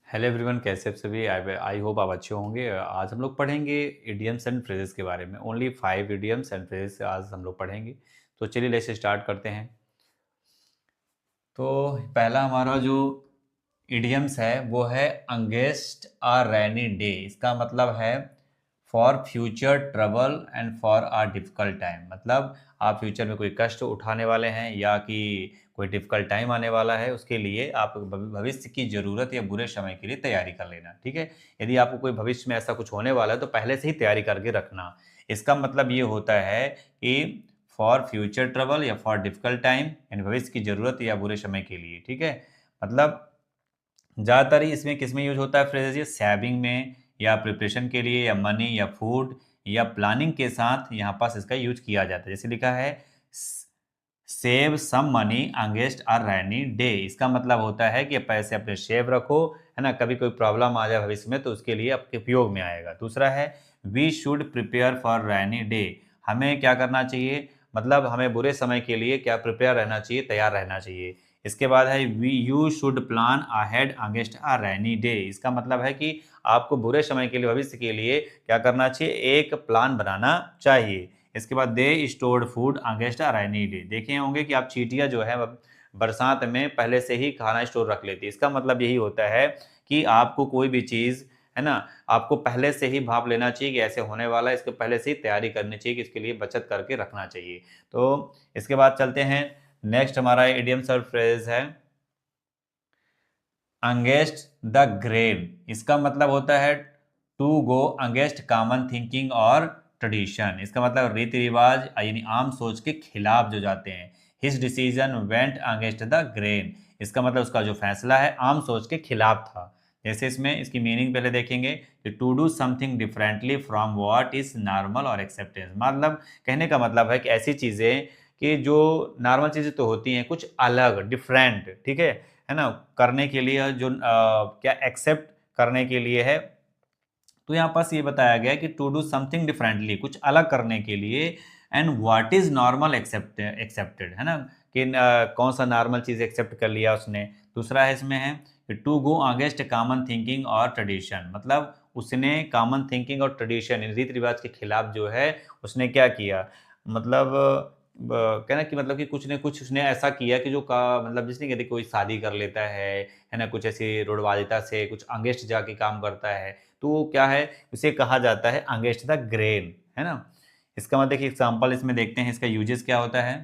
Hello everyone, कैसे आप सभी। आई होप आप अच्छे होंगे। आज हम लोग पढ़ेंगे इडियम्स एंड फ्रेजेस के बारे में। ओनली 5 इडियम्स एंड फ्रेजेस आज हम लोग पढ़ेंगे। तो चलिए लेट्स स्टार्ट करते हैं। तो पहला हमारा जो इडियम्स है वो है अंगेस्ट अ रेनी डे। इसका मतलब है for future trouble and for a difficult time. मतलब आप फ्यूचर में कोई कष्ट उठाने वाले हैं या कि कोई डिफिकल्ट टाइम आने वाला है, उसके लिए आप भविष्य की ज़रूरत या बुरे समय के लिए तैयारी कर लेना। ठीक है, यदि आपको कोई भविष्य में ऐसा कुछ होने वाला है तो पहले से ही तैयारी करके रखना। इसका मतलब ये होता है कि फॉर फ्यूचर ट्रबल या फॉर डिफिकल्ट टाइम, यानी भविष्य की ज़रूरत या बुरे समय के लिए। ठीक है, मतलब ज़्यादातर इसमें किस में यूज होता है फ्रेजेस, ये सेविंग में या प्रिपरेशन के लिए या मनी या फूड या प्लानिंग के साथ यहाँ पास इसका यूज किया जाता है। जैसे लिखा है save some money against a rainy day. इसका मतलब होता है कि पैसे अपने सेव रखो, है ना, कभी कोई प्रॉब्लम आ जाए भविष्य में तो उसके लिए आपके उपयोग में आएगा। दूसरा है we should prepare for rainy day. हमें क्या करना चाहिए, मतलब हमें बुरे समय के लिए क्या प्रिपेयर रहना चाहिए, तैयार रहना चाहिए। इसके बाद है we you should plan ahead against a rainy day. इसका मतलब है कि आपको बुरे समय के लिए, भविष्य के लिए क्या करना चाहिए, एक प्लान बनाना चाहिए। इसके बाद they stored food against a rainy day. देखे होंगे कि आप चींटियां जो है बरसात में पहले से ही खाना स्टोर रख लेती है। इसका मतलब यही होता है कि आपको कोई भी चीज़, है ना, आपको पहले से ही भाप लेना चाहिए कि ऐसे होने वाला है, इसके पहले से ही तैयारी करनी चाहिए कि इसके लिए बचत करके रखना चाहिए। तो इसके बाद चलते हैं, नेक्स्ट हमारा इडियम्स और फ्रेज है अगेंस्ट द ग्रेन। इसका मतलब होता है to go against common thinking और ट्रेडिशन। इसका मतलब रीति रिवाज यानी आम सोच के खिलाफ जो जाते हैं। His decision went against the grain. इसका मतलब उसका जो फैसला है आम सोच के खिलाफ था। जैसे इसमें इसकी मीनिंग पहले देखेंगे कि to do something differently from what is normal और एक्सेप्टेंस। मतलब कहने का मतलब है कि ऐसी चीज़ें कि जो नॉर्मल चीज़ें तो होती हैं, कुछ अलग डिफरेंट, ठीक है ना, करने के लिए जो क्या एक्सेप्ट करने के लिए है। तो यहाँ पास ये बताया गया है कि टू डू समथिंग डिफरेंटली, कुछ अलग करने के लिए, and what is normal accepted, है ना, कि कौन सा नॉर्मल चीज़ एक्सेप्ट कर लिया उसने। दूसरा है इसमें है कि to go against common thinking और ट्रेडिशन। मतलब उसने कॉमन थिंकिंग और ट्रेडिशन, रीति रिवाज के खिलाफ जो है उसने क्या किया, मतलब कहना कि मतलब कि कुछ न कुछ उसने ऐसा किया कि जो का मतलब जिसने कहते कोई शादी कर लेता है ना, कुछ ऐसी रोडवादिता से कुछ अगेंस्ट जाके काम करता है, तो वो क्या है, उसे कहा जाता है अगेंस्ट द ग्रेन, है ना। इसका मतलब देखिए एग्जाम्पल इसमें देखते हैं, इसका यूजेस क्या होता है।